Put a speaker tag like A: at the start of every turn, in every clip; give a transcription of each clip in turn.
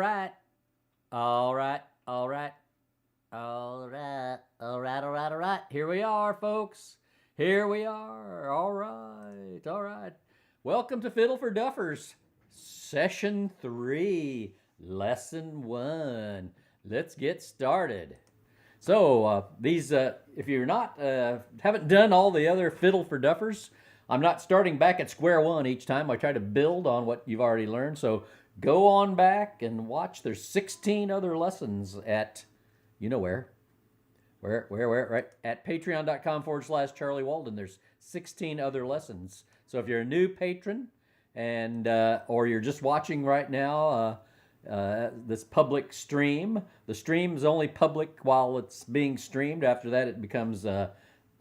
A: right. All right. All right. All right. All right. All right. All right. Here we are, folks. Here we are. All right. All right. Welcome to Fiddle for Duffers, Session 3, Lesson 1. Let's get started. So if you're not haven't done all the other Fiddle for Duffers, I'm not starting back at square one each time. I try to build on what you've already learned. So go on back and watch. There's 16 other lessons at, you know where, right at patreon.com/Charlie Walden. There's 16 other lessons. So if you're a new patron and or you're just watching right now, this public stream. The stream is only public while it's being streamed. After that, it becomes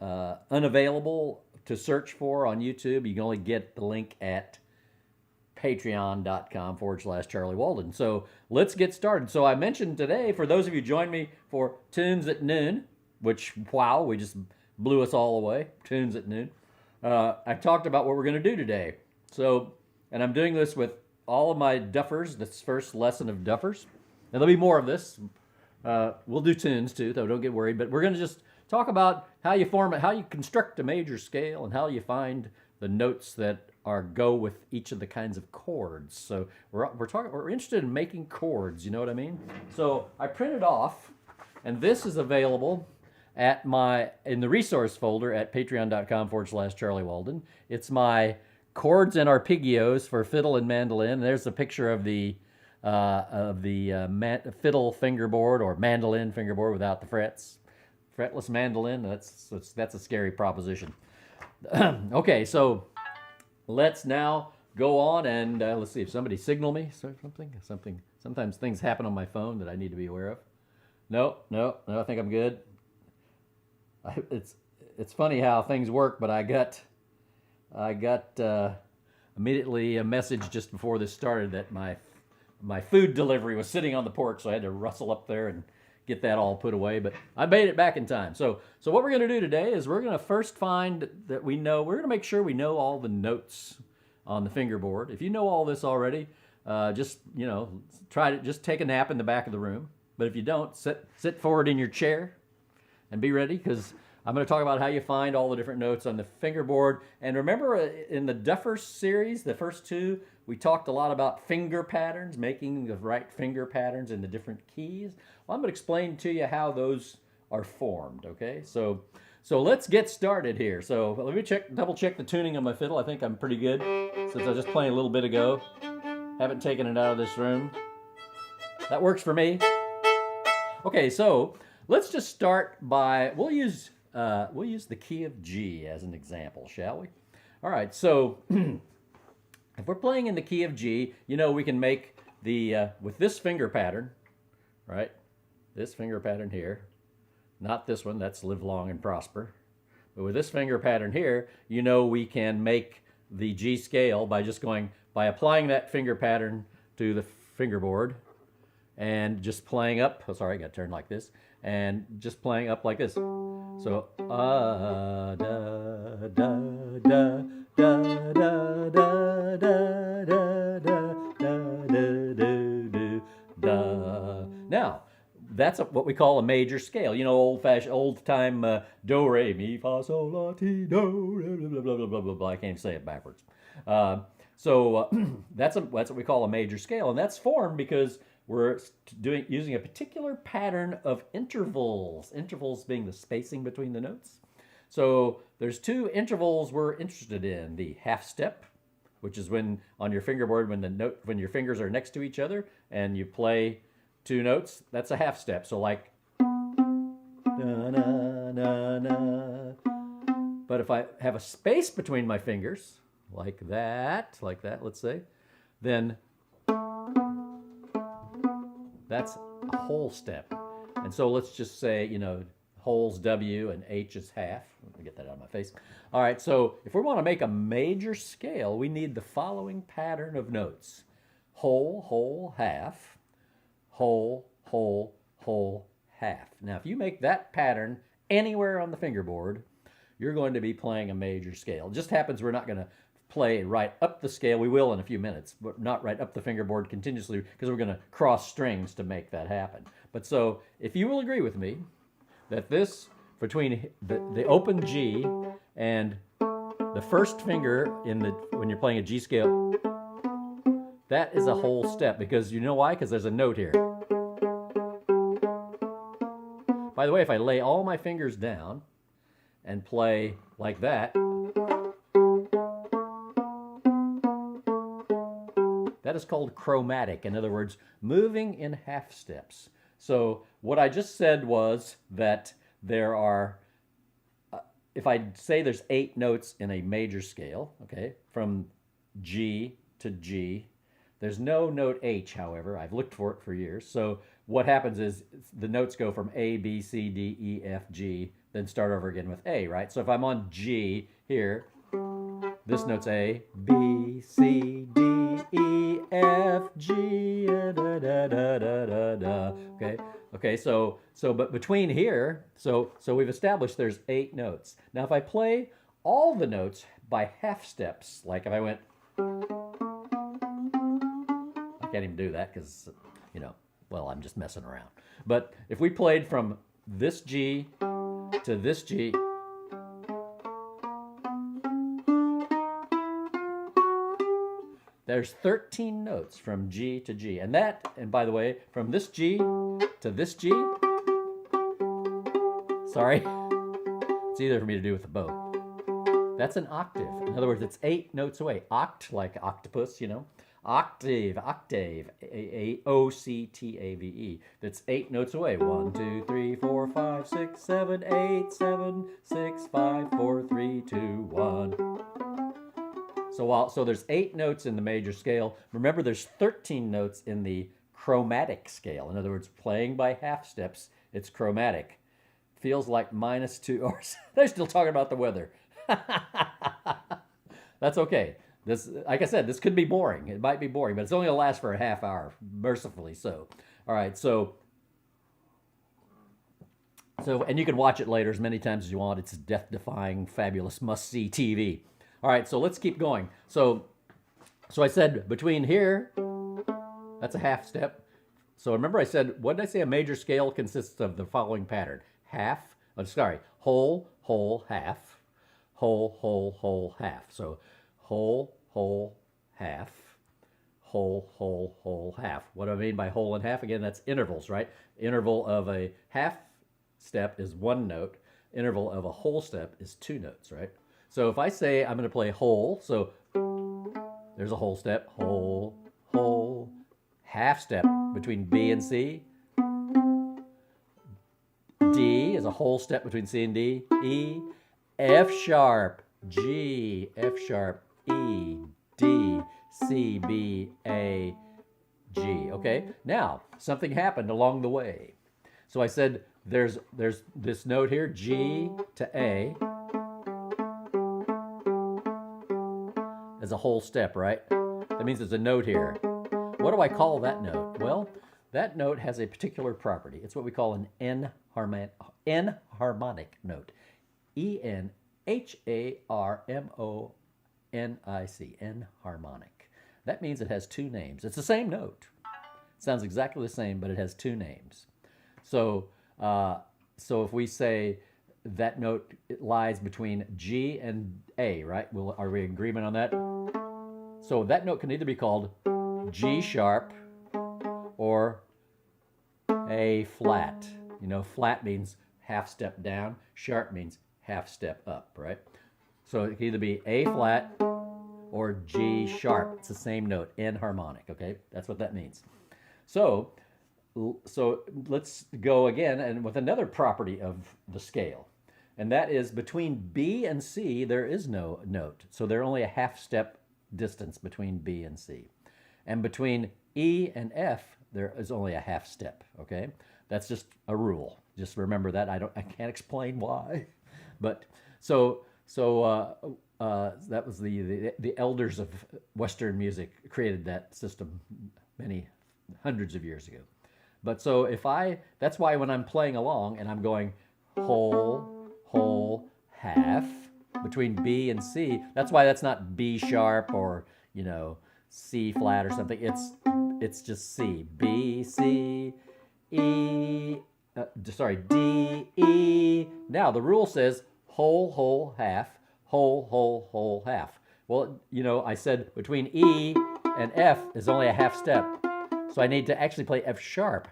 A: unavailable to search for on YouTube. You can only get the link at patreon.com/Charlie Walden. So let's get started. So I mentioned today, for those of you who joined me for Tunes at Noon, which, wow, we just blew us all away, Tunes at Noon. I talked about what we're going to do today. So, and I'm doing this with all of my Duffers, this first lesson of Duffers. And there'll be more of this. We'll do tunes too, though don't get worried. But we're going to just talk about how you form it, how you construct a major scale, and how you find the notes that go with each of the kinds of chords. So we're interested in making chords, you know what I mean? So I printed off, and this is available in the resource folder at patreon.com/Charlie Walden. It's my chords and arpeggios for fiddle and mandolin. And there's a picture of the fiddle fingerboard or mandolin fingerboard without the frets. Fretless mandolin, that's a scary proposition. Okay, so let's now go on and let's see if somebody signal me. Something. Sometimes things happen on my phone that I need to be aware of. No, I think I'm good. It's funny how things work, but I got immediately a message just before this started that my food delivery was sitting on the porch, so I had to rustle up there and get that all put away, but I made it back in time. So what we're going to do today is we're going to first find that we're going to make sure we know all the notes on the fingerboard. If you know all this already, just take a nap in the back of the room. But if you don't, sit forward in your chair and be ready, because I'm going to talk about how you find all the different notes on the fingerboard. And remember, in the Duffers series, the first two, we talked a lot about finger patterns, making the right finger patterns in the different keys. Well, I'm going to explain to you how those are formed, okay? So let's get started here. So let me double check the tuning on my fiddle. I think I'm pretty good, since I was just playing a little bit ago. Haven't taken it out of this room. That works for me. Okay, so let's just start by, we'll use the key of G as an example, shall we? All right, so if we're playing in the key of G, we can make with this finger pattern, right? This finger pattern here, not this one, that's live long and prosper. But with this finger pattern here, we can make the G scale by applying that finger pattern to the fingerboard and just playing up. Oh, sorry, I got to turn like this. And just playing up like this. So, da, da, da, da, da, da, da, da, da. Now, that's what we call a major scale. Old-fashioned, old-time do, re, mi, fa, sol, la, ti, do, blah, blah, blah, blah, blah, blah. I can't even say it backwards. That's what we call a major scale, and that's formed because we're using a particular pattern of intervals. Intervals being the spacing between the notes. So there's two intervals we're interested in: the half step, which is when on your fingerboard when your fingers are next to each other and you play two notes. That's a half step. So like, na, na, na, na. But if I have a space between my fingers, like that, let's say, then that's a whole step. And so let's just say, whole's W and H is half. Let me get that out of my face. All right, so if we want to make a major scale, we need the following pattern of notes: whole, whole, half, whole, whole, whole, half. Now, if you make that pattern anywhere on the fingerboard, you're going to be playing a major scale. It just happens we're not going to play right up the scale. We will in a few minutes, but not right up the fingerboard continuously because we're going to cross strings to make that happen. But so if you will agree with me that this, between the open G and the first finger when you're playing a G scale, that is a whole step, because you know why? Because there's a note here. By the way, if I lay all my fingers down and play like that, that is called chromatic. In other words, moving in half steps. So what I just said was that there are, if I say there's 8 notes in a major scale, okay, from G to G, there's no note H, however. I've looked for it for years. So what happens is the notes go from A, B, C, D, E, F, G, then start over again with A, right? So if I'm on G here, this note's A, B, C, D, E, F, G, da, da, da, da, da, da. Okay, so but between here, so we've established there's 8 notes. Now if I play all the notes by half steps, like if I went, I can't even do that because, you know, well, I'm just messing around. But if we played from this G to this G, there's 13 notes from G to G. And by the way, from this G to this G, sorry, it's easier for me to do with the bow. That's an octave. In other words, it's 8 notes away. Oct, like octopus, you know. Octave, O-C-T-A-V-E. That's 8 notes away. 1, 2, 3, 4, 5, 6, 7, 8, 7, 6, 5, 4, 3, 2, 1. So there's 8 notes in the major scale. Remember, there's 13 notes in the chromatic scale. In other words, playing by half steps, it's chromatic. Feels like -2 hours. They're still talking about the weather. That's okay. This, like I said, this could be boring. It might be boring, but it's only going to last for a half hour, mercifully so. All right, so and you can watch it later as many times as you want. It's death-defying, fabulous, must-see TV. All right, so let's keep going. So I said between here, that's a half step. So remember I said, what did I say? A major scale consists of the following pattern. Whole, whole, half, whole, whole, whole, half. So whole, whole, half, whole, whole, whole, half. What do I mean by whole and half? Again, that's intervals, right? Interval of a half step is 1 note. Interval of a whole step is 2 notes, right? So if I say I'm going to play whole, so there's a whole step, whole, whole, half step between B and C. D is a whole step between C and D. E, F sharp, G, F sharp, E, D, C, B, A, G. Okay, now something happened along the way. So I said there's this note here, G to A, as a whole step, right? That means there's a note here. What do I call that note? Well, that note has a particular property. It's what we call an enharmonic note. E-N-H-A-R-M-O-N-I-C, enharmonic. That means it has 2 names. It's the same note. It sounds exactly the same, but it has 2 names. So if we say that note lies between G and A, right? Are we in agreement on that? So that note can either be called G sharp or A flat. You know, flat means half step down. Sharp means half step up, right? So it can either be A flat or G sharp. It's the same note, enharmonic, okay? That's what that means. So let's go again and with another property of the scale. And that is between B and C, there is no note. So there's only a half step distance between B and C. And between E and F, there is only a half step, okay? That's just a rule. Just remember that. I can't explain why. But so that was the elders of Western music created that system many hundreds of years ago. But so that's why when I'm playing along and I'm going whole, whole, half, between B and C. That's why that's not B sharp or, you know, C flat or something. It's just C. B, C, E, D, E. Now the rule says whole, whole, half, whole, whole, whole, half. Well, you know, I said between E and F is only a half step. So I need to actually play F sharp.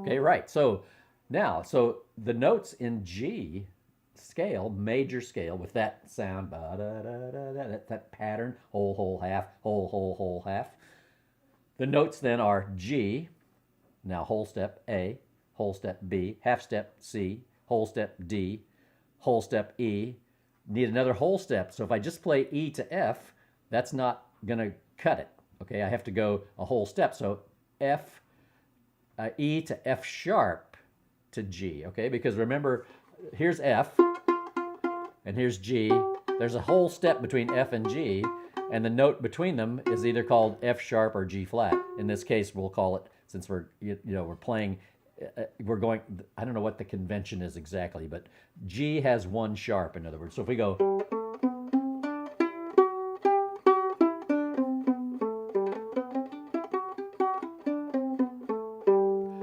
A: Okay, right. So now, so the notes in G scale, major scale, with that sound, that pattern, whole, whole, half, whole, whole, whole, half. The notes then are G, now whole step A, whole step B, half step C, whole step D, whole step E. Need another whole step. So if I just play E to F, that's not going to cut it. Okay, I have to go a whole step. So F, E to F sharp to G. Okay, because remember, here's F and here's G. There's a whole step between F and G, and the note between them is either called F sharp or G flat. In this case, we'll call it, since we're we're playing, we're going, I don't know what the convention is exactly, but G has one sharp, in other words. So if we go,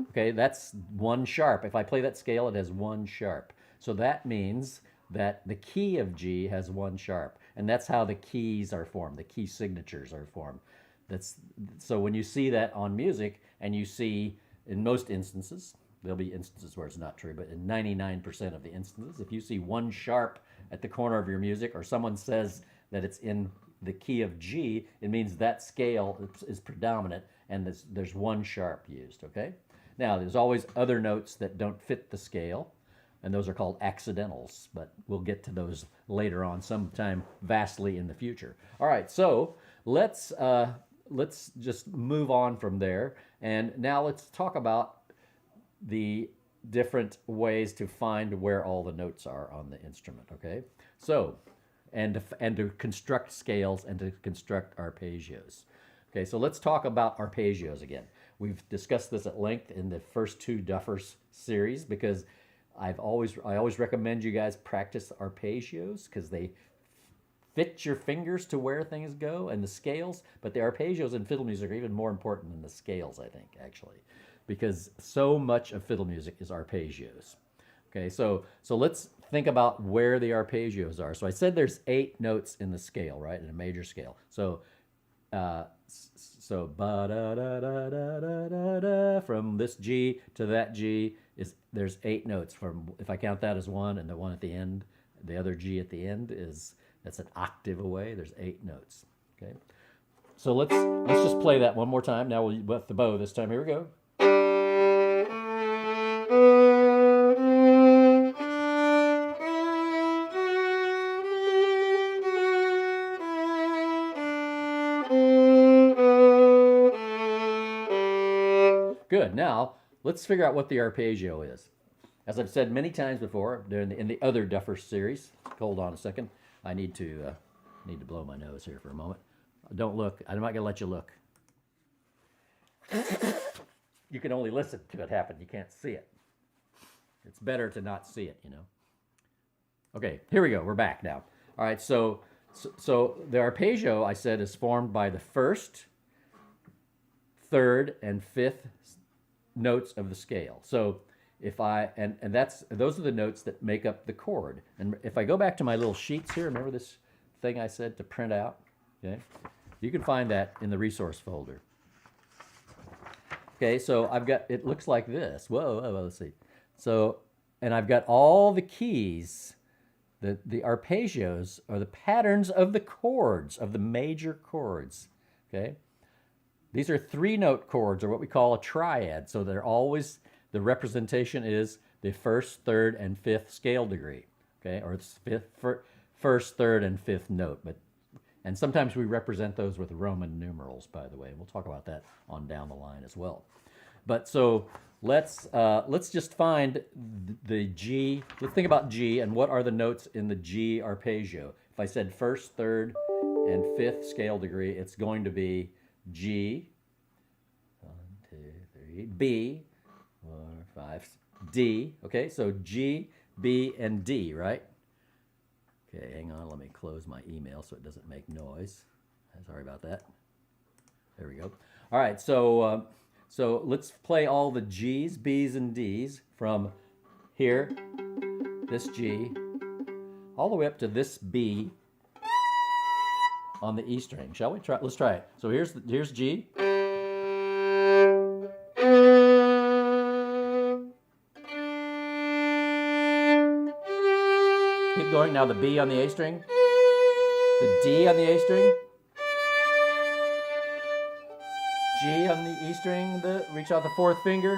A: okay, that's one sharp. If I play that scale, it has one sharp. So that means that the key of G has one sharp, and that's how the keys are formed. The key signatures are formed. So when you see that on music, and you see, in most instances, there'll be instances where it's not true, but in 99% of the instances, if you see one sharp at the corner of your music, or someone says that it's in the key of G, it means that scale is predominant, and there's one sharp used. Okay. Now there's always other notes that don't fit the scale, and those are called accidentals, but we'll get to those later on, sometime vastly in the future. All right, so let's just move on from there, and now let's talk about the different ways to find where all the notes are on the instrument. Okay, so and to construct scales and to construct arpeggios. Okay, so let's talk about arpeggios again. We've discussed this at length in the first two Duffers series, because I always recommend you guys practice arpeggios, because they fit your fingers to where things go, and the scales. But the arpeggios in fiddle music are even more important than the scales, I think, actually, because so much of fiddle music is arpeggios. Okay, so let's think about where the arpeggios are. So I said there's 8 notes in the scale, right, in a major scale. So ba da da da da da da da, from this G to that G there's 8 notes. From, if I count that as one, and the one at the end, the other G at the end, that's an octave away. There's 8 notes. Okay, so let's just play that one more time. Now we'll with the bow this time. Here we go. Good. Now let's figure out what the arpeggio is. As I've said many times before, in the other Duffers series. Hold on a second. I need to blow my nose here for a moment. Don't look. I'm not going to let you look. You can only listen to it happen. You can't see it. It's better to not see it, you know. Okay, here we go. We're back now. All right, so the arpeggio, I said, is formed by the first, third, and fifth notes of the scale. So if I, and those are the notes that make up the chord. And if I go back to my little sheets here, remember this thing I said to print out? Okay, you can find that in the resource folder. Okay, so I've got, it looks like this. Whoa, let's see. So, and I've got all the keys. The arpeggios are the patterns of the chords, of the major chords. Okay, these are 3-note chords, or what we call a triad. So they're always, the representation is the first, third, and fifth scale degree. Okay, or it's first, third, and fifth note. And sometimes we represent those with Roman numerals, by the way. We'll talk about that on down the line as well. But so let's just find the G. Let's think about G and what are the notes in the G arpeggio. If I said first, third, and fifth scale degree, it's going to be G, G, B, 4, 5, D. Okay, so G, B, and D, right? Okay, hang on. Let me close my email so it doesn't make noise. Sorry about that. There we go. All right, so so let's play all the G's, B's, and D's from here, this G, all the way up to this B on the E string. Shall we try? Let's try it. So here's G. Keep going. Now the B on the A string, the D on the A string, G on the E string, reach out the fourth finger.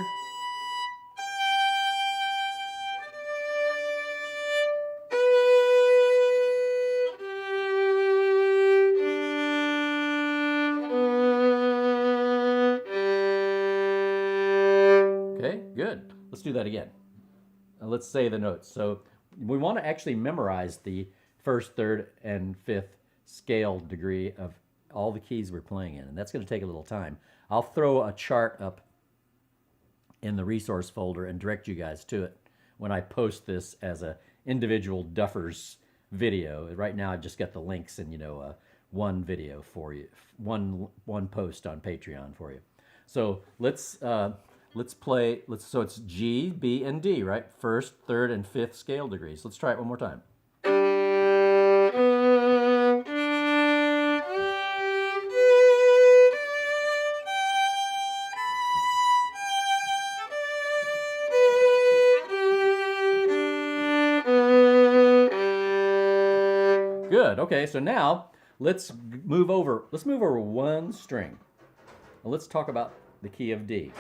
A: Okay, good. Let's do that again. Let's say the notes. So we want to actually memorize the first, third, and fifth scale degree of all the keys we're playing in, and that's going to take a little time. I'll throw a chart up in the resource folder and direct you guys to it when I post this as a individual Duffers video. Right now I've just got the links and one video for you, one post on Patreon for you. So let's play. So it's G, B, and D, right? First, third, and fifth scale degrees. Let's try it one more time. Good. Okay, so now let's move over one string. Now let's talk about the key of D.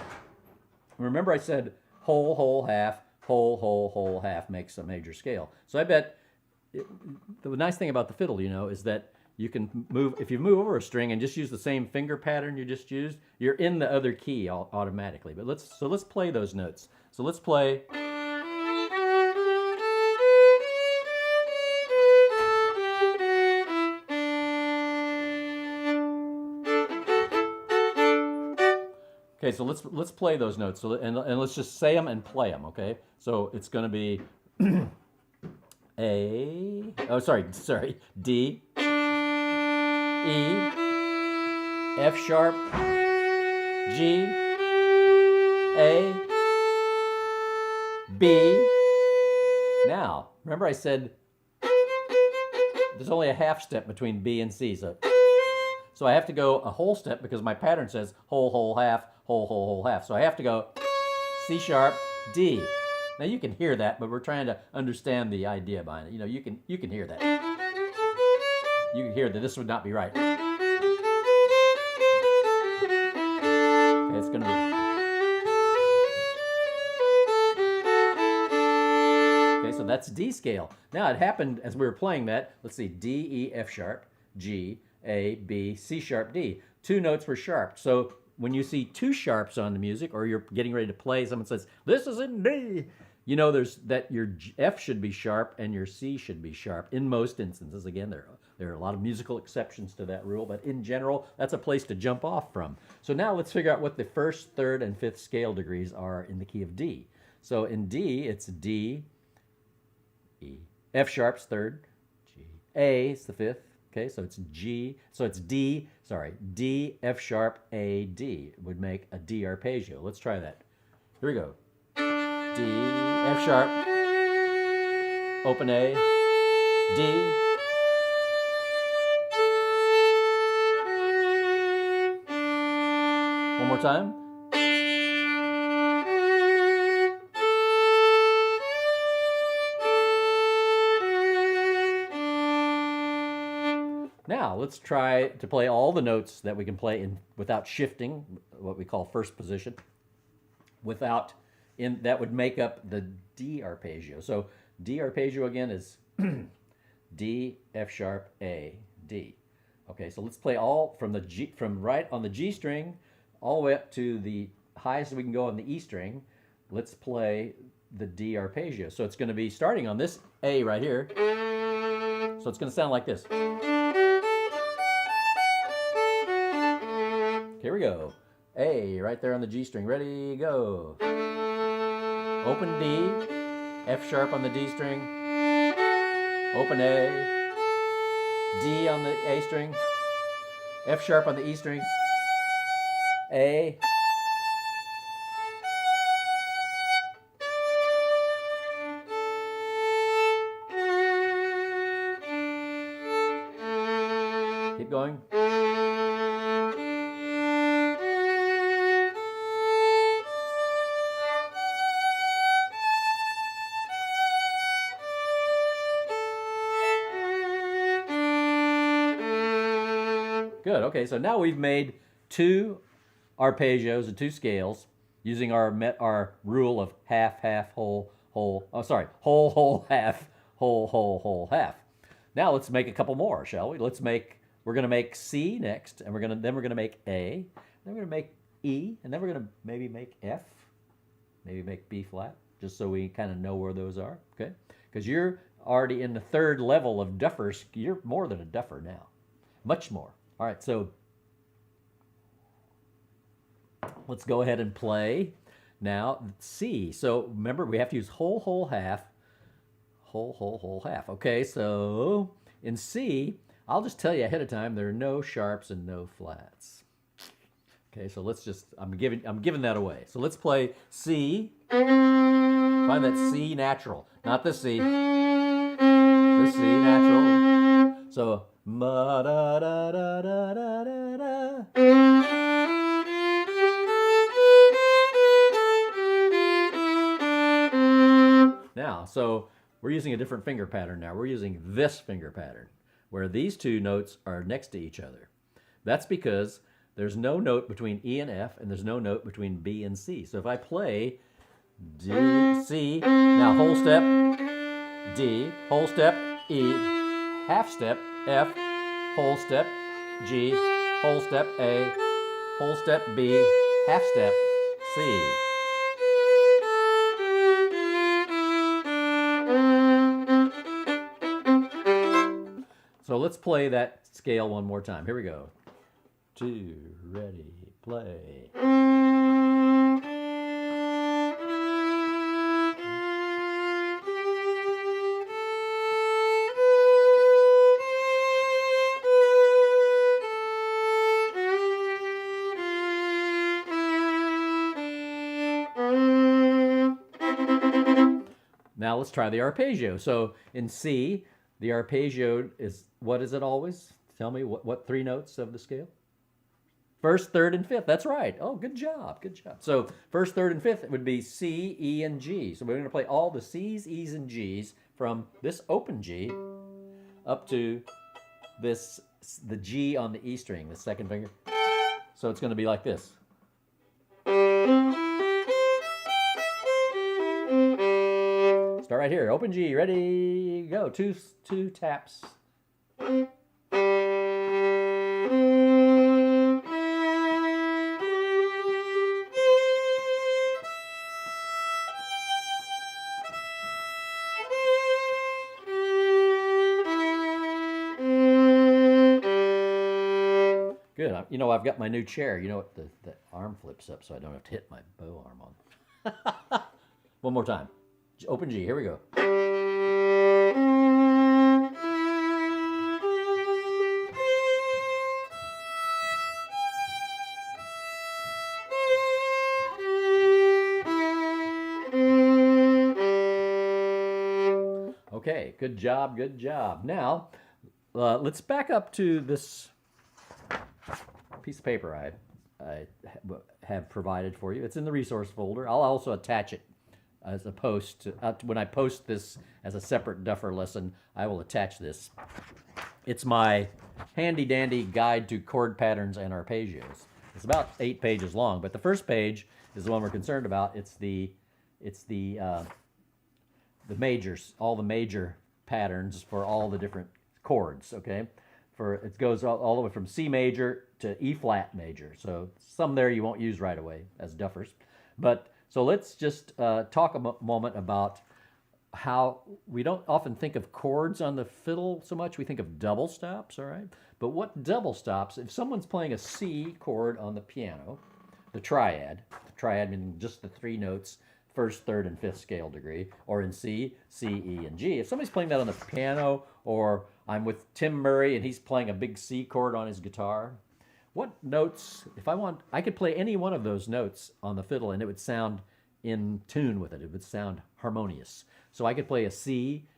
A: Remember I said whole, whole, half, whole, whole, whole, half makes a major scale. So I bet the nice thing about the fiddle, is that you can move, if you move over a string and just use the same finger pattern you just used, you're in the other key automatically. But let's play those notes. So let's play. Okay, so let's play those notes. So and let's just say them and play them. Okay, so it's going to be A. Oh, sorry, D, E, F sharp, G, A, B. Now, remember I said there's only a half step between B and C, so I have to go a whole step because my pattern says whole, whole, half, whole, whole, whole, half. So I have to go C sharp, D. Now you can hear that, but we're trying to understand the idea behind it. You can hear that. You can hear that this would not be right. Okay, it's going to be. Okay, so that's D scale. Now it happened as we were playing that. Let's see, D, E, F sharp, G, A, B, C sharp, D. Two notes were sharp. So when you see two sharps on the music, or you're getting ready to play, someone says, this is in D, there's that your F should be sharp and your C should be sharp in most instances. Again, there are a lot of musical exceptions to that rule, but in general, that's a place to jump off from. So now let's figure out what the first, third, and fifth scale degrees are in the key of D. So in D, it's D, E, F sharp's third, G, A is the fifth. Okay, so it's D, F sharp, A, D. It would make a D arpeggio. Let's try that. Here we go. D, F sharp, open A, D, one more time. Now, let's try to play all the notes that we can play without shifting, what we call first position, that would make up the D arpeggio. So D arpeggio again is D, F sharp, A, D. Okay, so let's play all from right on the G string all the way up to the highest we can go on the E string. Let's play the D arpeggio. So it's going to be starting on this A right here. So it's going to sound like this. Here we go. A, right there on the G string. Ready, go. Open D, F sharp on the D string, open A, D on the A string, F sharp on the E string, A, keep going. Good. Okay, so now we've made 2 arpeggios and 2 scales using our rule of half, half, whole, whole. Oh, sorry, whole, whole, half, whole, whole, whole, half. Now let's make a couple more, shall we? We're gonna make C next, and then we're gonna make A, then we're gonna make E, and then we're gonna maybe make F, maybe make B flat, just so we kind of know where those are. Okay, because you're already in the 3rd level of Duffers. You're more than a Duffer now, much more. All right, so let's go ahead and play now C. So remember, we have to use whole, whole, half, whole, whole, whole, half. Okay, so in C, I'll just tell you ahead of time, there are no sharps and no flats. Okay, so I'm giving that away. So let's play C. Find that C natural, not the C. The C natural. So ma da da da da da da da. Now, so we're using a different finger pattern now. We're using this finger pattern, where these 2 notes are next to each other. That's because there's no note between E and F, and there's no note between B and C. So if I play D, C, now whole step, D, whole step, E, half step, F, whole step, G, whole step, A, whole step, B, half step, C. So let's play that scale one more time. Here we go. 2, ready, play. Now let's try the arpeggio. So in C, the arpeggio is, what is it always? Tell me, what 3 notes of the scale? 1st, 3rd, and 5th. That's right. Oh, good job. Good job. So 1st, 3rd, and 5th would be C, E, and G. So we're going to play all the C's, E's, and G's from this open G up to the G on the E string, the 2nd finger. So it's going to be like this. Start right here. Open G. Ready, go. 2 taps. Good. You know, I've got my new chair. You know what? The arm flips up so I don't have to hit my bow arm on. One more time. Open G. Here we go. Okay, good job, good job. Now, let's back up to this piece of paper I have provided for you. It's in the resource folder. I'll also attach it as a post. When I post this as a separate Duffer lesson, I will attach this. It's my handy-dandy guide to chord patterns and arpeggios. It's about 8 pages long, but the first page is the one we're concerned about. It's the majors, all the major patterns for all the different chords, okay? It goes all the way from C major to E flat major. So some there you won't use right away as Duffers. But so let's just talk a moment about how we don't often think of chords on the fiddle so much. We think of double stops, all right? But what double stops, if someone's playing a C chord on the piano, the triad. The triad meaning just the three notes, first, third, and fifth scale degree, or in C, C, E, and G. If somebody's playing that on the piano, or I'm with Tim Murray and he's playing a big C chord on his guitar, what notes, if I want, I could play any one of those notes on the fiddle and it would sound in tune with it. It would sound harmonious. So I could play a C,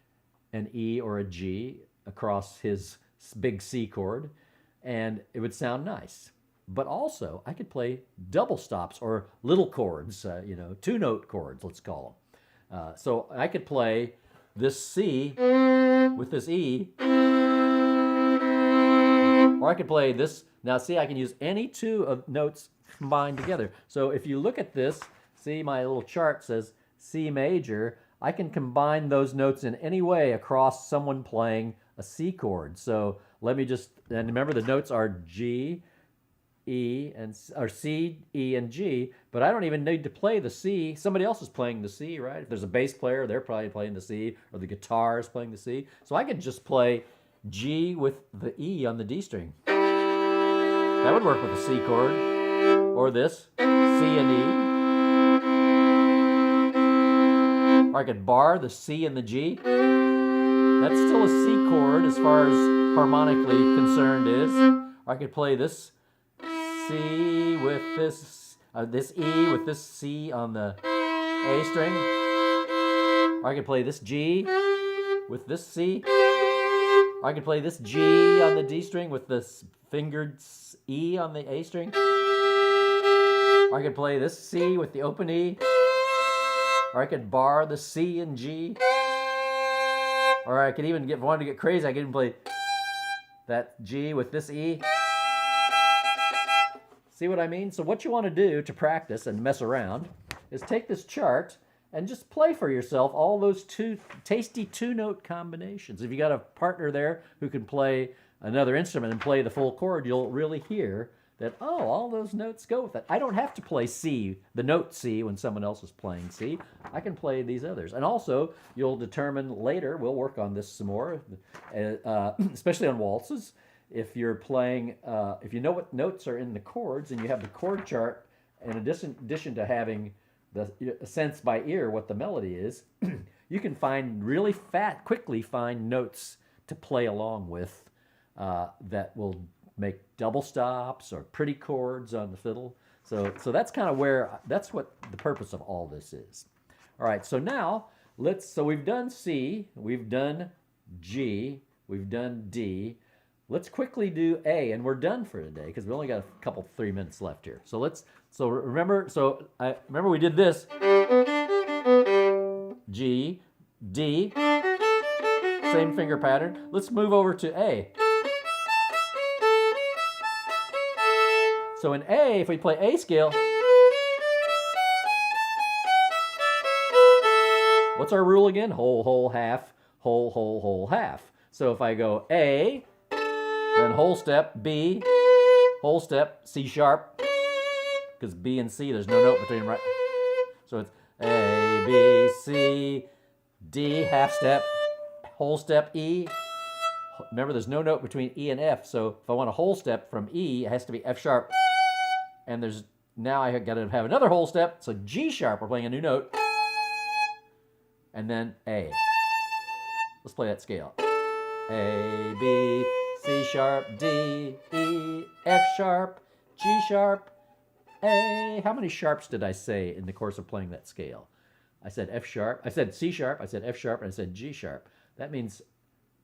A: an E, or a G across his big C chord, and it would sound nice. But also, I could play double stops or little chords, two-note chords, let's call them. So I could play this C with this E, or I could play this. Now, see, I can use any two of notes combined together. So if you look at this, see my little chart says C major. I can combine those notes in any way across someone playing a C chord. So let me just, and remember the notes are G, E, or C, E, and G, but I don't even need to play the C. Somebody else is playing the C, right? If there's a bass player, they're probably playing the C, or the guitar is playing the C. So I could just play G with the E on the D string. That would work with a C chord, or this, C and E. Or I could bar the C and the G. That's still a C chord as far as harmonically concerned is. Or I could play this C with this E with this C on the A string. Or I could play this G with this C. Or I could play this G on the D string with this fingered E on the A string. Or I could play this C with the open E. Or I could bar the C and G. Or I could even if I wanted to get crazy, I could even play that G with this E. See what I mean? So what you want to do to practice and mess around is take this chart and just play for yourself all those tasty two-note combinations. If you got a partner there who can play another instrument and play the full chord, you'll really hear that, oh, all those notes go with it. I don't have to play C, the note C, when someone else is playing C. I can play these others. And also, you'll determine later, we'll work on this some more, especially on waltzes. If you're playing, if you know what notes are in the chords and you have the chord chart, in addition to having the sense by ear what the melody is, you can quickly find notes to play along with that will make double stops or pretty chords on the fiddle. So that's kind of that's what the purpose of all this is. All right, so now so we've done C, we've done G, we've done D. Let's quickly do A, and we're done for today because we only got a couple 3 minutes left here. So remember we did this. G, D, same finger pattern. Let's move over to A. So in A, if we play A scale, what's our rule again? Whole, whole, half, whole, whole, whole, half. So if I go A, then whole step, B, whole step, C sharp, because B and C, there's no note between them, right? So it's A, B, C, D, half step, whole step, E. Remember, there's no note between E and F, so if I want a whole step from E, it has to be F sharp. And now I got to have another whole step, so G sharp, we're playing a new note. And then A. Let's play that scale. A, B, C sharp, D, E, F sharp, G sharp, A. How many sharps did I say in the course of playing that scale? I said F sharp, I said C sharp, I said F sharp, and I said G sharp. That means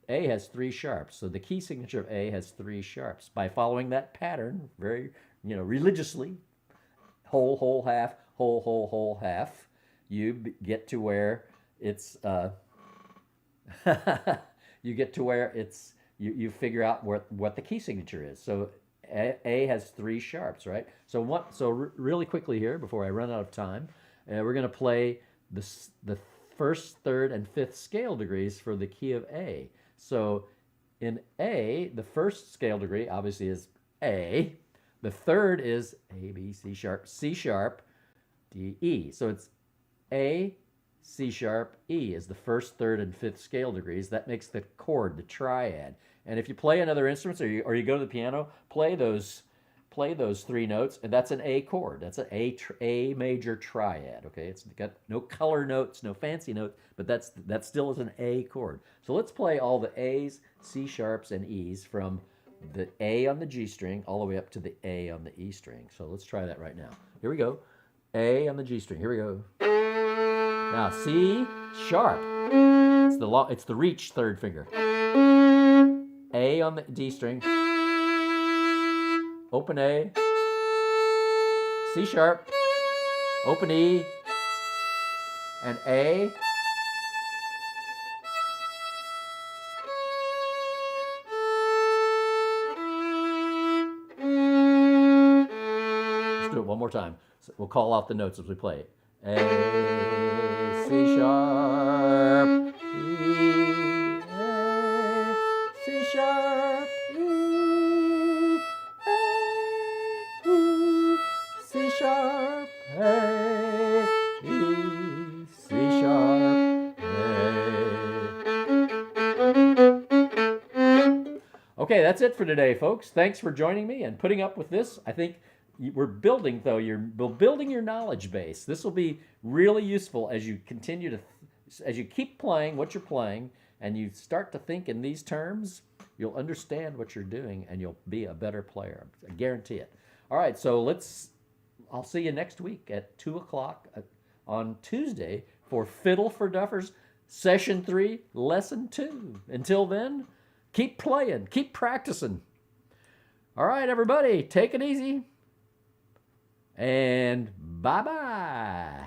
A: A has 3 sharps. So the key signature of A has 3 sharps. By following that pattern very, religiously, whole, whole, half, whole, whole, whole, half, you get to where it's, you figure out what the key signature is. So A has 3 sharps, right? So really quickly here, before I run out of time, we're going to play the first, third, and fifth scale degrees for the key of A. So in A, the first scale degree obviously is A. The third is A, B, C sharp, D, E. So it's A, C sharp, E is the first, third, and fifth scale degrees. That makes the chord, the triad. And if you play another instrument or you go to the piano, play play those 3 notes, and that's an A chord. That's an A major triad. Okay, it's got no color notes, no fancy notes, but that still is an A chord. So let's play all the A's, C sharps, and E's from the A on the G string all the way up to the A on the E string. So let's try that right now. Here we go. A on the G string. Here we go. Now C sharp. It's the reach third finger. A on the D string. Open A. C sharp. Open E. And A. Let's do it one more time. So we'll call out the notes as we play it. A, C sharp, E, A, C sharp, E, A, E, C sharp, A, E, C sharp, A. Okay, that's it for today, folks. Thanks for joining me and putting up with this. I think we're building, though, you're building your knowledge base. This will be really useful as you continue to, as you keep playing what you're playing and you start to think in these terms, you'll understand what you're doing and you'll be a better player. I guarantee it. All right, so I'll see you next week at 2 o'clock on Tuesday for Fiddle for Duffers, Session 3, Lesson 2. Until then, keep playing, keep practicing. All right, everybody, take it easy. And bye-bye.